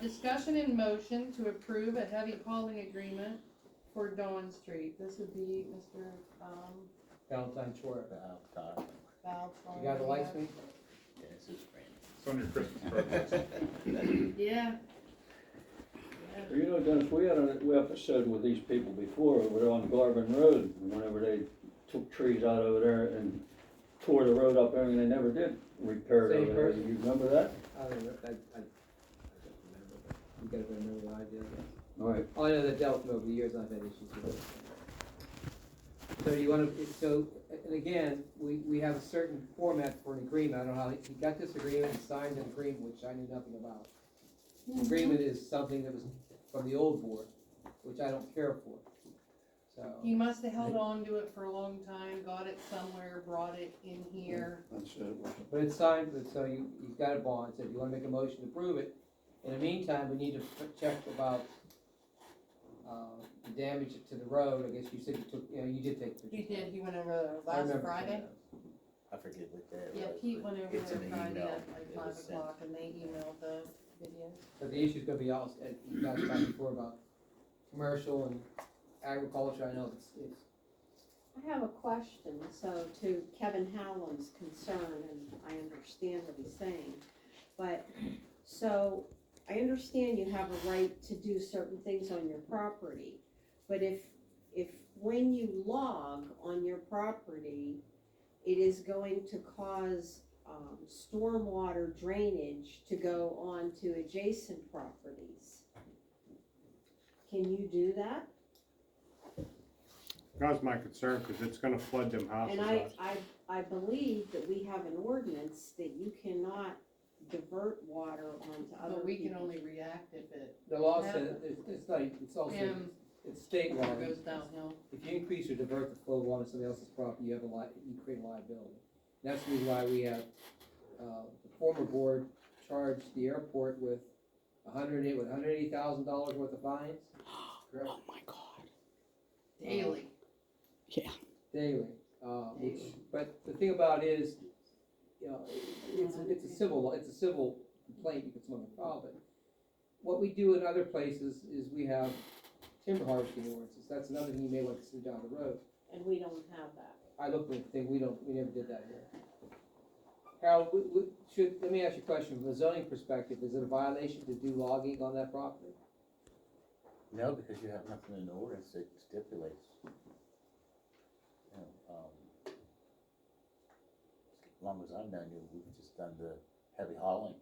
Discussion in motion to approve a heavy hauling agreement for Dawn Street. This would be Mr. Valentine Shore. Val. You got the license? Yeah, this is brand It's on your Christmas card. Yeah. You know, Dennis, we had an episode with these people before, we were on Garvin Road, whenever they took trees out over there and tore the road up there, and they never did repair it Same over there. person? You remember that? I don't know, I don't remember, but you gotta remember what I did, I guess. All right. Oh, I know that dealt with over the years, I've had issues with it. So you wanna, so, and again, we have a certain format for an agreement, I don't know how, he got this agreement, he signed an agreement, which I knew nothing about. The agreement is something that was from the old board, which I don't care for, so. He must have held on to it for a long time, got it somewhere, brought it in here. That's it. But it's signed, but so you've got a bond, so if you wanna make a motion to prove it, in the meantime, we need to check about, the damage to the road, I guess you said you took, you did take pictures. He did, he went over I last remember Friday. I forget what that Yeah, was, Pete but went over it's there in an Friday email. at like It 5 was sent. o'clock and they emailed the video. But the issue's gonna be all, you guys talked before about commercial and agriculture, I know it's, I have a question, so to Kevin Howland's concern, and I understand what he's saying, but, so, I understand you have a right to do certain things on your property, but if when you log on your property, it is going to cause, stormwater drainage to go on to adjacent properties, can you do that? That was my concern, cause it's gonna flood them houses And out. I believe that we have an ordinance that you cannot divert water onto other But we can people's- only react if it the law says, it's not, it's also, Him. it's state law. goes downhill. If you increase or divert the flow of water to somebody else's property, you have you create a liability. That's the reason why we have, the former board charged the airport with $180,000 worth of fines. Correct? Oh my God. Daily. Daily, which, but the thing about it is, it's a civil complaint, you can someone file it. What we do in other places is we have timber harvesting ordinances, that's another thing you may want to see down the road. And we don't have that. I looked at the thing, we never did that here. Harold, let me ask you a question, from a zoning perspective, is it a violation to do logging on that property? No, because you have nothing in the ordinance that stipulates. You know, as long as I've known you, we've just done the heavy hauling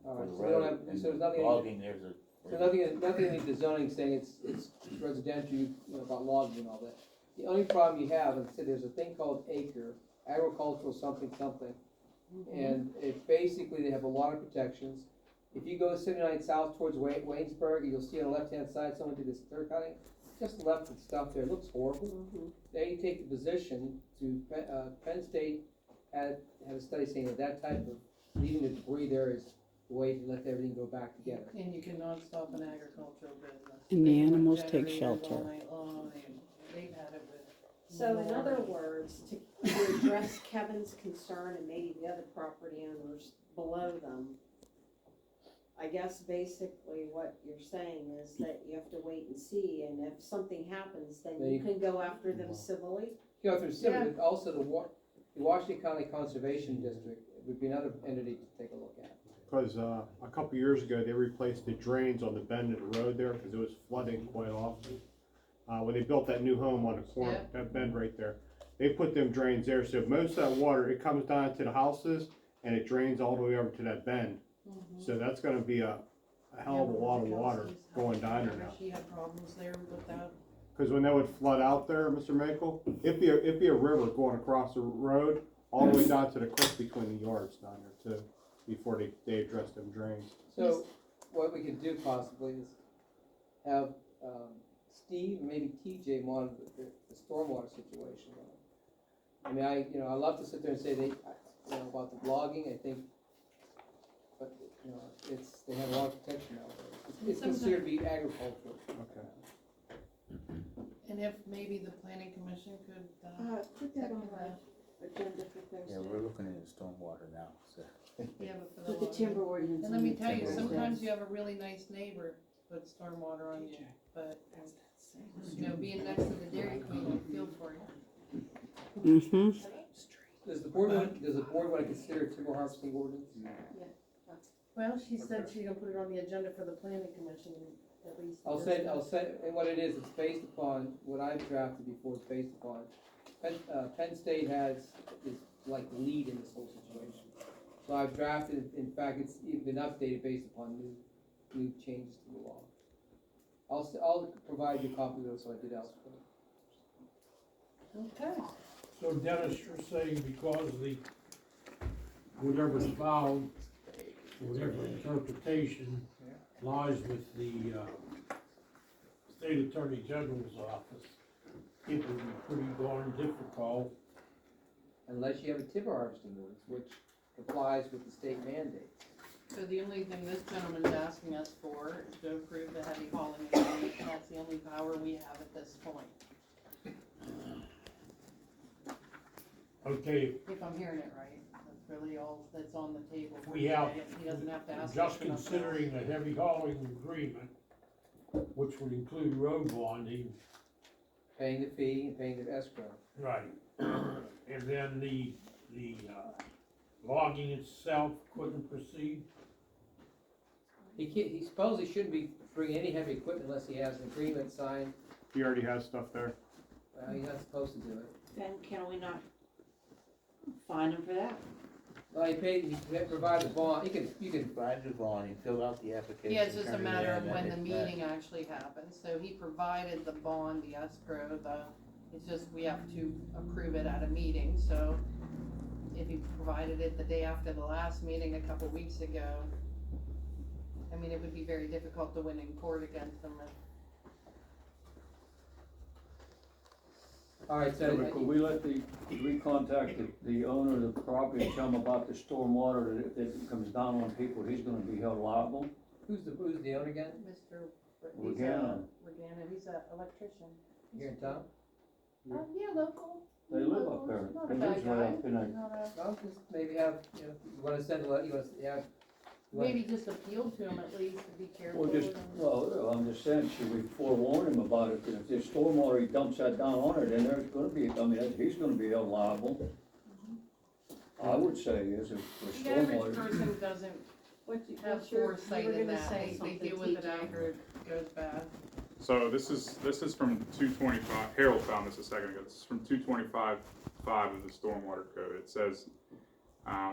All for right, the so we don't road, have- and so there's nothing- logging, there's a. So nothing in the zoning saying it's residential, about logging and all that. The only problem you have, like I said, there's a thing called acre, agricultural something something, and it basically, they have a lot of protections. If you go 79 south towards Waynesburg, you'll see on the left-hand side, someone did this clear cutting, just left the stuff there, it looks horrible. They take the position to, Penn State had a study saying that type of, leaving the debris there is the way to let everything go back together. And you cannot stop an agricultural business. And the They want animals take generators shelter. all night long. They've had it with. So in other more. words, to address Kevin's concern and maybe the other property owners below them, I guess basically what you're saying is that you have to wait and see, and if something happens, then you can go after them civilly? You know, there's civil, but also the Washington County Conservation District would be another entity to take a look at. Cause, a couple years ago, they replaced the drains on the bend of the road there, cause it was flooding quite often. When they built that new home on the corner, Yep. that bend right there, they put them drains there, so most of that water, it comes down to the houses, and it drains all the way over to that bend. So that's gonna be a hell of a lot of water going down there now. She had problems there with that. Cause when that would flood out there, Mr. Makel, it'd be a river going across the road, all the way down to the creek between the yards down there too, before they address them drains. So, what we could do possibly is have, Steve, and maybe TJ monitor the stormwater situation. I mean, I love to sit there and say about the logging, I think, but, they have a lot of protection out there. It's considered to be agricultural. Okay. And if maybe the planning commission could, Put that on check the agenda for Thursday. Yeah, we're looking into stormwater now, so. Yeah, but for For the the water. timber ordinance. And let me tell you, Timber sometimes ordinance. you have a really nice neighbor put stormwater on you, but, you know, being next to the Dairy Queen, I feel for you. Mm-hmm. Does the board want to consider timber harvesting ordinance? Well, she said she's gonna put it on the agenda for the planning commission, at least. I'll say, and what it is, it's based upon what I've drafted before, it's based upon, Penn State is like the lead in this whole situation. So I've drafted, in fact, it's even been updated based upon new changes to the law. I'll provide you a copy of those, so I did elsewhere. Okay. So Dennis, you're saying because whatever's filed, whatever interpretation lies with the, State Attorney General's office, it would be pretty darn difficult. Unless you have a timber harvesting ordinance, which complies with the state mandates. So the only thing this gentleman's asking us for is to approve the heavy hauling agreement, and that's the only power we have at this point, Okay, if I'm hearing it right. That's really all that's on the table for We have- today. He doesn't have to ask us just for nothing else. considering a heavy hauling agreement, which would include road bonding, Paying the fee and paying the escrow. right? And then the logging itself couldn't proceed. He supposedly shouldn't be bringing any heavy equipment unless he has an agreement signed. He already has stuff there. Well, he's not supposed to do it. Then can we not fine him for that? Well, he provides a bond, you can, Provide the bond, you fill out the application. Yeah, it's just a turn it matter in, of and when the it's meeting actually happens, so he provided the bond, the escrow, it's just, we have to approve it at a meeting, so if he provided it the day after the last meeting a couple weeks ago, I mean, it would be very difficult to win in court against him. alright, So so, could we contact the owner of the property and tell him about the stormwater, that if it comes down on people, he's gonna be held liable? who's the owner again? Mr. Regana. Regana, he's an electrician. Here in town? Yeah, local. They live up there. Not They a live bad right guy. up in that- Not a- Well, just maybe have, you wanna send a letter, you wanna, Maybe just appeal to him at least to be careful. Well, just, well, I'm just saying, should we forewarn him about it, that if there's stormwater, he dumps that down on it, then there's gonna be, I mean, he's gonna be held liable. I would say is if the The average stormwater, person doesn't have What's your, foresight you were in gonna that, say they something, deal with it TJ. after it goes bad. So this is from 225, Harold found this a second ago, this is from 225.5 of the Stormwater Code. It says,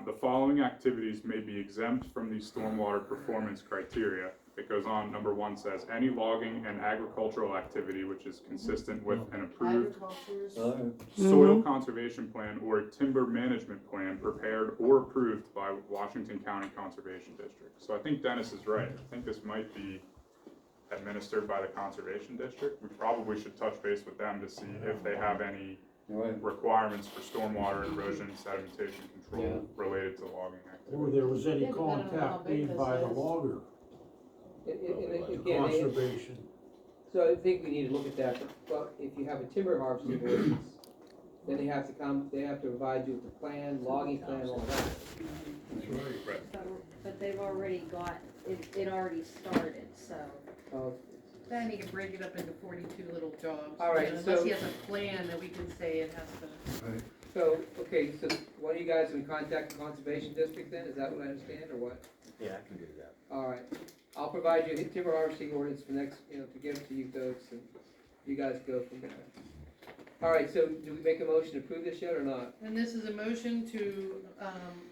the following activities may be exempt from the stormwater performance criteria. It goes on, number 1 says, any logging and agricultural activity which is consistent with an approved Agriculture's, soil conservation plan or timber management plan prepared or approved by Washington County Conservation District. So I think Dennis is right. I think this might be administered by the Conservation District. We probably should touch base with them to see if they have any right, requirements for stormwater erosion sedimentation Yeah. control related to logging Or activity. there was any Yeah, depending on how contact big made this by the is. logger, again, conservation. so I think we need to look at that, but if you have a timber harvesting ordinance, then they have to provide you with a plan, logging plan, all that. That's right. But they've already got, it already started, so. then he can break it up into 42 little jobs. All right, You know, Unless so- he has a plan that we can say it has to. So, okay, so one of you guys will contact the Conservation District then, is that what I understand, or what? Yeah, I can do that. Alright, I'll provide you a timber harvesting ordinance for next, to give to you folks, and you guys go from there. Alright, so do we make a motion to approve this yet or not? And this is a motion to,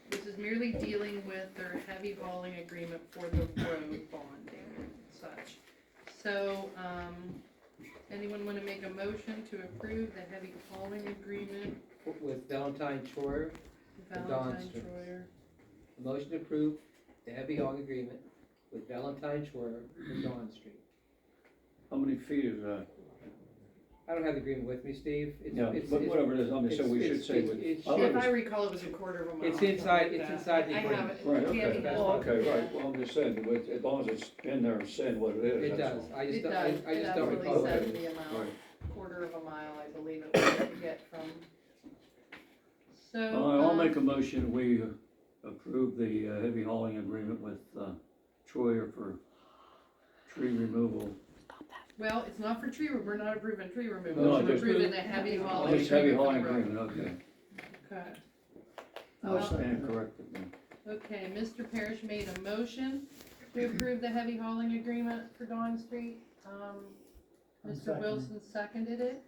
this is merely dealing with their heavy hauling agreement for the road bonding and such. So, anyone wanna make a motion to approve the heavy hauling agreement? With Valentine Troyer, And Dawn Valentine Street. Troyer. a motion to approve the heavy hauling agreement with Valentine Troyer for Dawn Street. how many feet is that? I don't have the agreement with me, Steve. Yeah, but whatever it is, I'm just saying we should it's- say it's- with. it's- I like If this- I recall, it was a quarter of a mile. It's something inside- like it's that. inside the I have agreement. it. Right, It can't okay, be That's long. okay, right, well, I'm just saying, but as long as it's in there and saying what it is, It that's does, all. I just It don't, does, I it just don't absolutely recall. says it. the amount, Right. quarter of a mile, I believe it was to get from. So, I'll make a motion, we approve the heavy hauling agreement with Troyer for tree removal. well, it's not for tree, we're not approving tree No, removal, we're just- approving the heavy Oh, hauling. it's heavy agreement for hauling the road. agreement, okay. Okay. I'll stand corrected then. Okay, Mr. Parrish made a motion to approve the heavy hauling agreement for Dawn Street. Mr. Wilson seconded it.